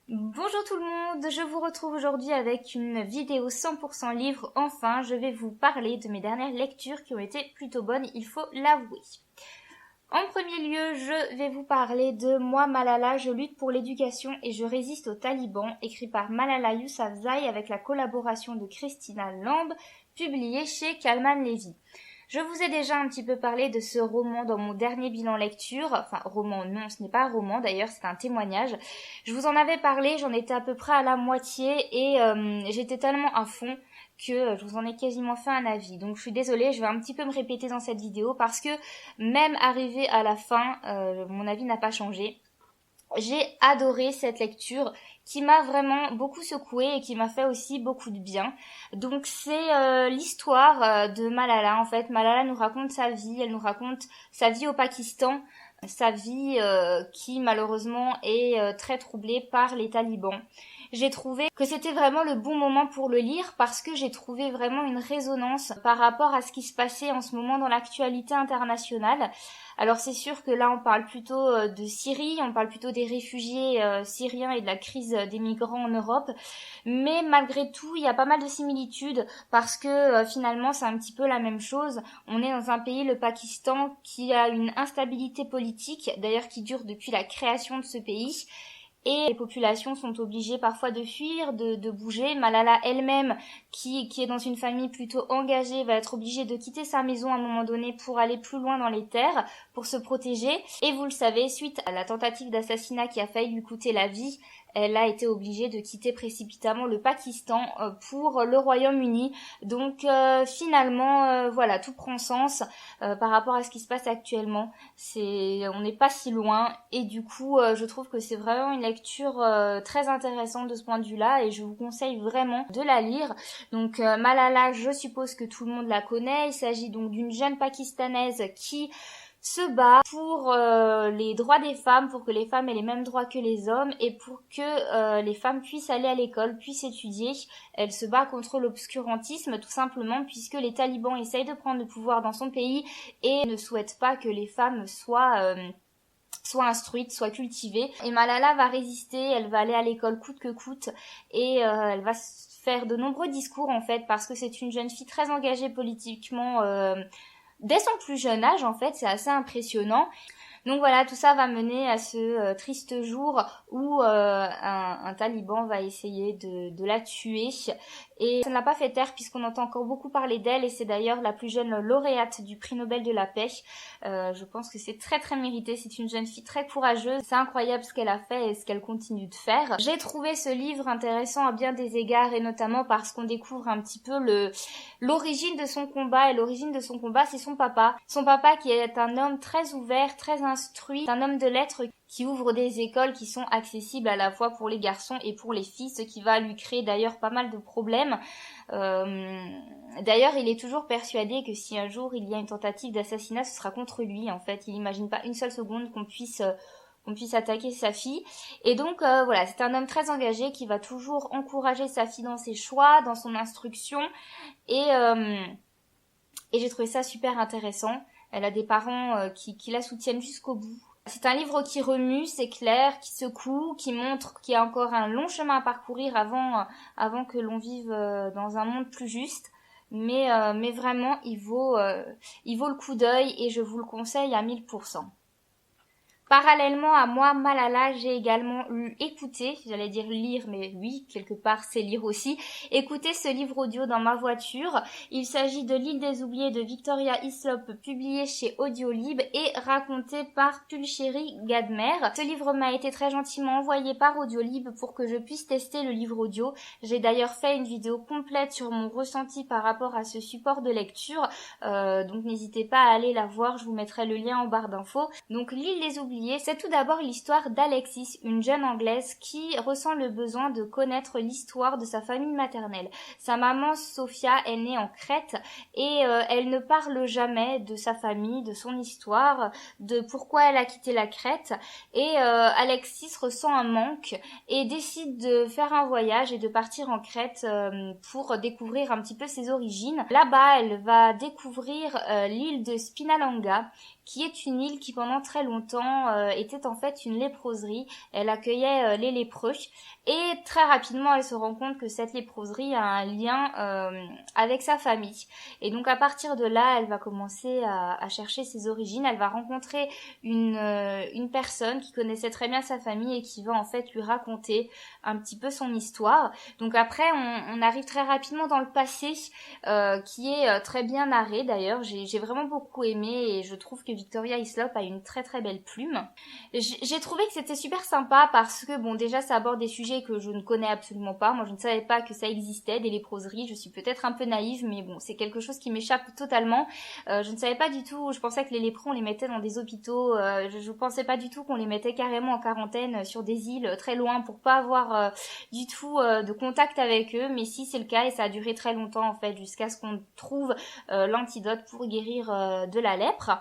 Bonjour tout le monde, je vous retrouve aujourd'hui avec une vidéo 100% livre. Enfin, je vais vous parler de mes dernières lectures qui ont été plutôt bonnes, il faut l'avouer. En premier lieu, je vais vous parler de Moi Malala, je lutte pour l'éducation et je résiste aux talibans, écrit par Malala Yousafzai avec la collaboration de Christina Lamb, publié chez Kalman Levy. Je vous ai déjà un petit peu parlé de ce roman dans mon dernier bilan lecture. Enfin, roman, non, ce n'est pas un roman d'ailleurs, c'est un témoignage. Je vous en avais parlé, j'en étais à peu près à la moitié et j'étais tellement à fond que je vous en ai quasiment fait un avis. Donc je suis désolée, je vais un petit peu me répéter dans cette vidéo parce que même arrivé à la fin, mon avis n'a pas changé. J'ai adoré cette lecture qui m'a vraiment beaucoup secouée et qui m'a fait aussi beaucoup de bien. Donc c'est l'histoire de Malala en fait. Malala nous raconte sa vie, elle nous raconte sa vie au Pakistan, sa vie qui malheureusement est très troublée par les talibans. J'ai trouvé que c'était vraiment le bon moment pour le lire parce que j'ai trouvé vraiment une résonance par rapport à ce qui se passait en ce moment dans l'actualité internationale. Alors c'est sûr que là on parle plutôt de Syrie, on parle plutôt des réfugiés syriens et de la crise des migrants en Europe, mais malgré tout il y a pas mal de similitudes parce que finalement c'est un petit peu la même chose. On est dans un pays, le Pakistan, qui a une instabilité politique, d'ailleurs qui dure depuis la création de ce pays. Et les populations sont obligées parfois de fuir, de bouger. Malala elle-même, qui est dans une famille plutôt engagée, va être obligée de quitter sa maison à un moment donné pour aller plus loin dans les terres, pour se protéger. Et vous le savez, suite à la tentative d'assassinat qui a failli lui coûter la vie, elle a été obligée de quitter précipitamment le Pakistan pour le Royaume-Uni. Donc finalement, voilà, tout prend sens par rapport à ce qui se passe actuellement. On n'est pas si loin et du coup, je trouve que c'est vraiment une lecture très intéressante de ce point de vue-là et je vous conseille vraiment de la lire. Donc Malala, je suppose que tout le monde la connaît. Il s'agit donc d'une jeune Pakistanaise qui se bat pour les droits des femmes, pour que les femmes aient les mêmes droits que les hommes et pour que les femmes puissent aller à l'école, puissent étudier. Elle se bat contre l'obscurantisme tout simplement puisque les talibans essayent de prendre le pouvoir dans son pays et ne souhaitent pas que les femmes soient instruites, soient cultivées. Et Malala va résister, elle va aller à l'école coûte que coûte et elle va faire de nombreux discours en fait parce que c'est une jeune fille très engagée politiquement dès son plus jeune âge en fait, c'est assez impressionnant. Donc voilà, tout ça va mener à ce triste jour où un taliban va essayer de la tuer. Et ça ne l'a pas fait taire puisqu'on entend encore beaucoup parler d'elle et c'est d'ailleurs la plus jeune lauréate du prix Nobel de la paix. Je pense que c'est très très mérité, c'est une jeune fille très courageuse. C'est incroyable ce qu'elle a fait et ce qu'elle continue de faire. J'ai trouvé ce livre intéressant à bien des égards et notamment parce qu'on découvre un petit peu l'origine de son combat. Et l'origine de son combat, c'est son papa. Son papa qui est un homme très ouvert, très instruit, un homme de lettres qui ouvre des écoles qui sont accessibles à la fois pour les garçons et pour les filles, ce qui va lui créer d'ailleurs pas mal de problèmes. D'ailleurs, il est toujours persuadé que si un jour il y a une tentative d'assassinat, ce sera contre lui. En fait, il n'imagine pas une seule seconde qu'on puisse attaquer sa fille. Et donc voilà, c'est un homme très engagé qui va toujours encourager sa fille dans ses choix, dans son instruction. Et j'ai trouvé ça super intéressant. Elle a des parents qui la soutiennent jusqu'au bout. C'est un livre qui remue, c'est clair, qui secoue, qui montre qu'il y a encore un long chemin à parcourir avant que l'on vive dans un monde plus juste. Mais vraiment, il vaut le coup d'œil et je vous le conseille à 1000%. Parallèlement à Moi Malala, j'ai également écouté, j'allais dire lire, mais oui, quelque part c'est lire aussi, écouter ce livre audio dans ma voiture. Il s'agit de L'île des oubliés de Victoria Hislop, publié chez Audiolib et raconté par Pulchérie Gadmer. Ce livre m'a été très gentiment envoyé par Audiolib pour que je puisse tester le livre audio. J'ai d'ailleurs fait une vidéo complète sur mon ressenti par rapport à ce support de lecture, donc n'hésitez pas à aller la voir, je vous mettrai le lien en barre d'infos. Donc L'île des oubliés, c'est tout d'abord l'histoire d'Alexis, une jeune Anglaise qui ressent le besoin de connaître l'histoire de sa famille maternelle. Sa maman Sophia est née en Crète et elle ne parle jamais de sa famille, de son histoire, de pourquoi elle a quitté la Crète. Et Alexis ressent un manque et décide de faire un voyage et de partir en Crète pour découvrir un petit peu ses origines. Là-bas, elle va découvrir l'île de Spinalonga, qui est une île qui pendant très longtemps était en fait une léproserie. Elle accueillait les lépreux et très rapidement elle se rend compte que cette léproserie a un lien avec sa famille. Et donc à partir de là, elle va commencer à chercher ses origines. Elle va rencontrer une personne qui connaissait très bien sa famille et qui va en fait lui raconter un petit peu son histoire. Donc après, on arrive très rapidement dans le passé, qui est très bien narré d'ailleurs. J'ai vraiment beaucoup aimé et je trouve que Victoria Hislop a une très très belle plume. J'ai trouvé que c'était super sympa parce que bon, déjà ça aborde des sujets que je ne connais absolument pas. Moi je ne savais pas que ça existait, des léproseries. Je suis peut-être un peu naïve, mais bon, c'est quelque chose qui m'échappe totalement. Je ne savais pas du tout, je pensais que les lépreux on les mettait dans des hôpitaux. Je pensais pas du tout qu'on les mettait carrément en quarantaine sur des îles très loin pour pas avoir du tout de contact avec eux. Mais si c'est le cas, et ça a duré très longtemps en fait, jusqu'à ce qu'on trouve l'antidote pour guérir de la lèpre.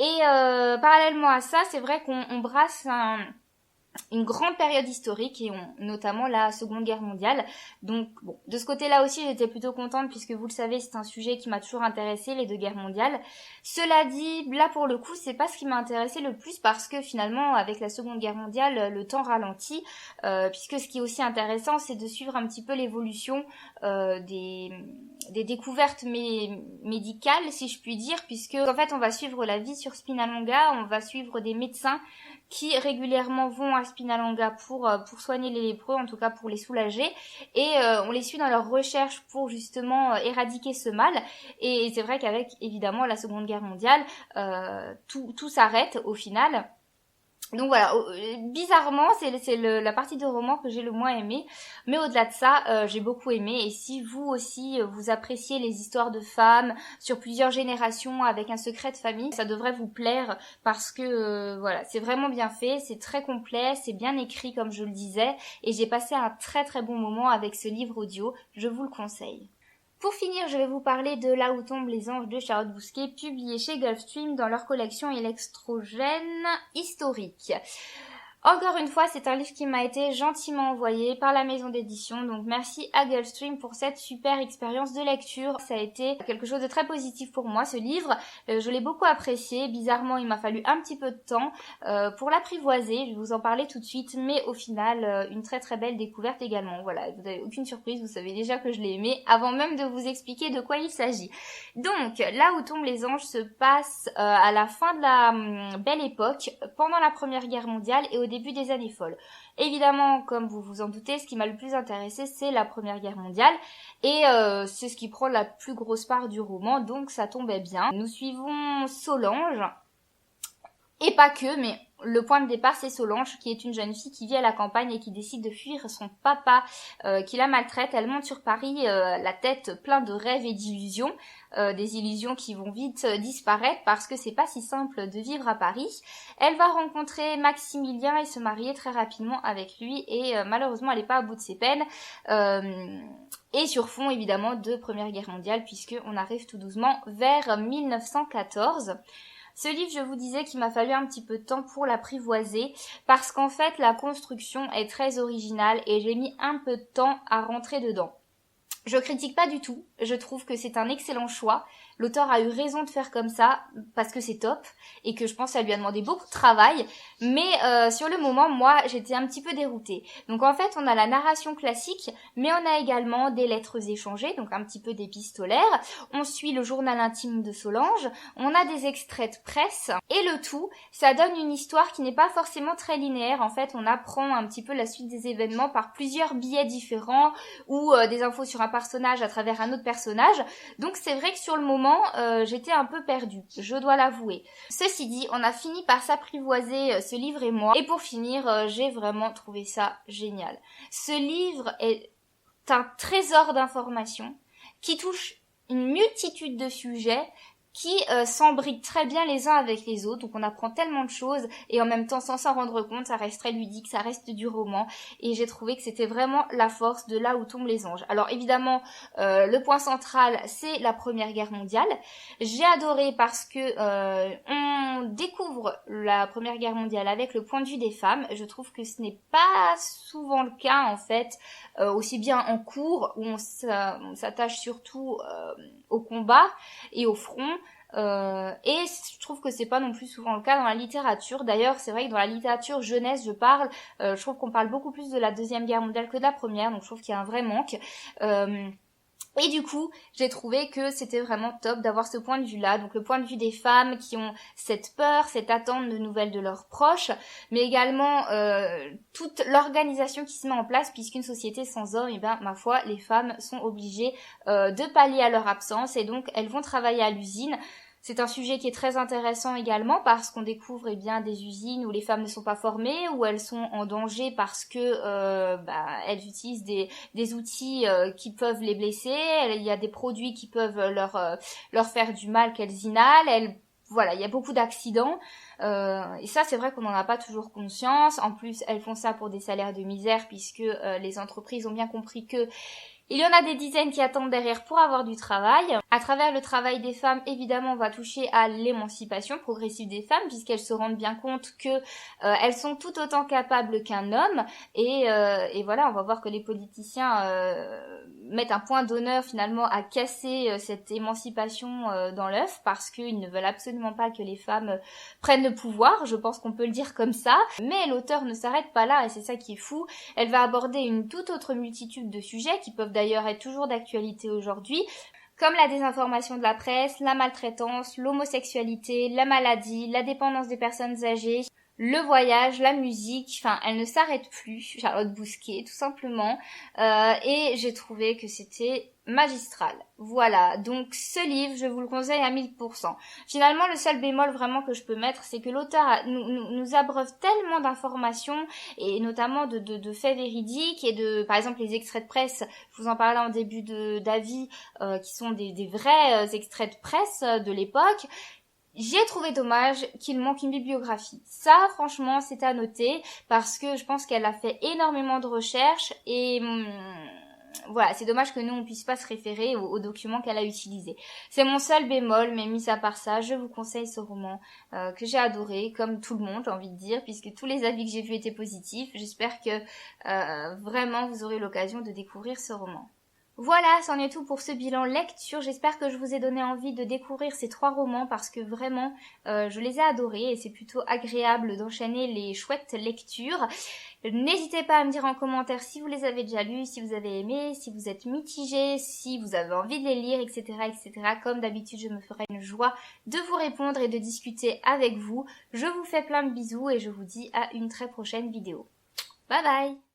Et parallèlement à ça, c'est vrai qu'on brasse une grande période historique et notamment la Seconde Guerre mondiale. Donc bon, de ce côté-là aussi, j'étais plutôt contente puisque vous le savez, c'est un sujet qui m'a toujours intéressée, les deux guerres mondiales. Cela dit, là pour le coup, c'est pas ce qui m'a intéressé le plus parce que finalement, avec la Seconde Guerre mondiale, le temps ralentit, puisque ce qui est aussi intéressant, c'est de suivre un petit peu l'évolution des découvertes médicales, si je puis dire, puisque en fait, on va suivre la vie sur Spinalonga, on va suivre des médecins qui régulièrement vont à Spinalonga pour soigner les lépreux, en tout cas pour les soulager, et on les suit dans leurs recherches pour justement éradiquer ce mal. Et c'est vrai qu'avec évidemment la Seconde Guerre mondiale, tout s'arrête au final. Donc voilà, bizarrement, c'est la partie de roman que j'ai le moins aimée, mais au-delà de ça, j'ai beaucoup aimé. Et si vous aussi, vous appréciez les histoires de femmes sur plusieurs générations avec un secret de famille, ça devrait vous plaire parce que voilà, c'est vraiment bien fait, c'est très complet, c'est bien écrit comme je le disais, et j'ai passé un très très bon moment avec ce livre audio, je vous le conseille. Pour finir, je vais vous parler de Là où tombent les anges de Charlotte Bousquet, publié chez Gulfstream dans leur collection électrogène historique. Encore une fois, c'est un livre qui m'a été gentiment envoyé par la maison d'édition, donc merci à Gulfstream pour cette super expérience de lecture. Ça a été quelque chose de très positif pour moi, ce livre. Je l'ai beaucoup apprécié. Bizarrement, il m'a fallu un petit peu de temps pour l'apprivoiser. Je vais vous en parler tout de suite, mais au final, une très très belle découverte également. Voilà, vous n'avez aucune surprise, vous savez déjà que je l'ai aimé avant même de vous expliquer de quoi il s'agit. Donc, Là où tombent les anges se passe à la fin de la Belle Époque, pendant la Première Guerre mondiale et au début des années folles. Évidemment, comme vous vous en doutez, ce qui m'a le plus intéressé, c'est la Première Guerre mondiale, et c'est ce qui prend la plus grosse part du roman, donc ça tombait bien. Nous suivons Solange, et pas que, mais le point de départ, c'est Solange, qui est une jeune fille qui vit à la campagne et qui décide de fuir son papa qui la maltraite. Elle monte sur Paris, la tête pleine de rêves et d'illusions, des illusions qui vont vite disparaître parce que c'est pas si simple de vivre à Paris. Elle va rencontrer Maximilien et se marier très rapidement avec lui, et malheureusement, elle n'est pas à bout de ses peines. Et sur fond, évidemment, de Première Guerre mondiale, puisqu'on arrive tout doucement vers 1914. Ce livre, je vous disais qu'il m'a fallu un petit peu de temps pour l'apprivoiser parce qu'en fait, la construction est très originale et j'ai mis un peu de temps à rentrer dedans. Je critique pas du tout, je trouve que c'est un excellent choix. L'auteur a eu raison de faire comme ça parce que c'est top et que je pense que ça lui a demandé beaucoup de travail, mais sur le moment, moi, j'étais un petit peu déroutée. Donc en fait, on a la narration classique, mais on a également des lettres échangées, donc un petit peu d'épistolaire. On suit le journal intime de Solange, on a des extraits de presse, et le tout, ça donne une histoire qui n'est pas forcément très linéaire. En fait, on apprend un petit peu la suite des événements par plusieurs biais différents ou des infos sur un personnage à travers un autre personnage. Donc c'est vrai que sur le moment, j'étais un peu perdue, je dois l'avouer. Ceci dit, on a fini par s'apprivoiser, ce livre et moi. Et pour finir, j'ai vraiment trouvé ça génial. Ce livre est un trésor d'informations qui touche une multitude de sujets qui s'embriquent très bien les uns avec les autres, donc on apprend tellement de choses et en même temps sans s'en rendre compte, ça reste très ludique, ça reste du roman, et j'ai trouvé que c'était vraiment la force de Là où tombent les anges. Alors évidemment, le point central, c'est la Première Guerre mondiale. J'ai adoré parce que on découvre la Première Guerre mondiale avec le point de vue des femmes. Je trouve que ce n'est pas souvent le cas en fait, aussi bien en cours où on s'attache surtout au combat et au front. Et je trouve que c'est pas non plus souvent le cas dans la littérature. D'ailleurs, c'est vrai que dans la littérature jeunesse, je trouve qu'on parle beaucoup plus de la Deuxième Guerre mondiale que de la Première, donc je trouve qu'il y a un vrai manque. Et du coup, j'ai trouvé que c'était vraiment top d'avoir ce point de vue-là, donc le point de vue des femmes qui ont cette peur, cette attente de nouvelles de leurs proches, mais également toute l'organisation qui se met en place, puisqu'une société sans hommes, ma foi, les femmes sont obligées de pallier à leur absence, et donc elles vont travailler à l'usine. C'est un sujet qui est très intéressant également parce qu'on découvre des usines où les femmes ne sont pas formées, où elles sont en danger parce que elles utilisent des outils qui peuvent les blesser. Il y a des produits qui peuvent leur faire du mal qu'elles inhalent. Voilà, il y a beaucoup d'accidents. Et ça, c'est vrai qu'on n'en a pas toujours conscience. En plus, elles font ça pour des salaires de misère puisque les entreprises ont bien compris que il y en a des dizaines qui attendent derrière pour avoir du travail. À travers le travail des femmes, évidemment, on va toucher à l'émancipation progressive des femmes puisqu'elles se rendent bien compte que elles sont tout autant capables qu'un homme. Et voilà, on va voir que les politiciens mettent un point d'honneur finalement à casser cette émancipation dans l'œuf parce qu'ils ne veulent absolument pas que les femmes prennent le pouvoir. Je pense qu'on peut le dire comme ça. Mais l'auteur ne s'arrête pas là et c'est ça qui est fou. Elle va aborder une toute autre multitude de sujets qui peuvent d'ailleurs être toujours d'actualité aujourd'hui, comme la désinformation de la presse, la maltraitance, l'homosexualité, la maladie, la dépendance des personnes âgées, le voyage, la musique, enfin elle ne s'arrête plus, Charlotte Bousquet tout simplement, et j'ai trouvé que c'était magistral. Voilà, donc ce livre, je vous le conseille à 1000%. Finalement, le seul bémol vraiment que je peux mettre, c'est que l'auteur nous abreuve tellement d'informations, et notamment de faits véridiques, et par exemple, les extraits de presse, je vous en parlais en début d'avis, qui sont des vrais extraits de presse de l'époque. J'ai trouvé dommage qu'il manque une bibliographie. Ça, franchement, c'est à noter parce que je pense qu'elle a fait énormément de recherches et voilà, c'est dommage que nous, on puisse pas se référer aux documents qu'elle a utilisés. C'est mon seul bémol, mais mis à part ça, je vous conseille ce roman que j'ai adoré, comme tout le monde, j'ai envie de dire, puisque tous les avis que j'ai vus étaient positifs. J'espère que vraiment vous aurez l'occasion de découvrir ce roman. Voilà, c'en est tout pour ce bilan lecture. J'espère que je vous ai donné envie de découvrir ces 3 romans parce que vraiment, je les ai adorés et c'est plutôt agréable d'enchaîner les chouettes lectures. N'hésitez pas à me dire en commentaire si vous les avez déjà lus, si vous avez aimé, si vous êtes mitigé, si vous avez envie de les lire, etc., etc. Comme d'habitude, je me ferai une joie de vous répondre et de discuter avec vous. Je vous fais plein de bisous et je vous dis à une très prochaine vidéo. Bye bye!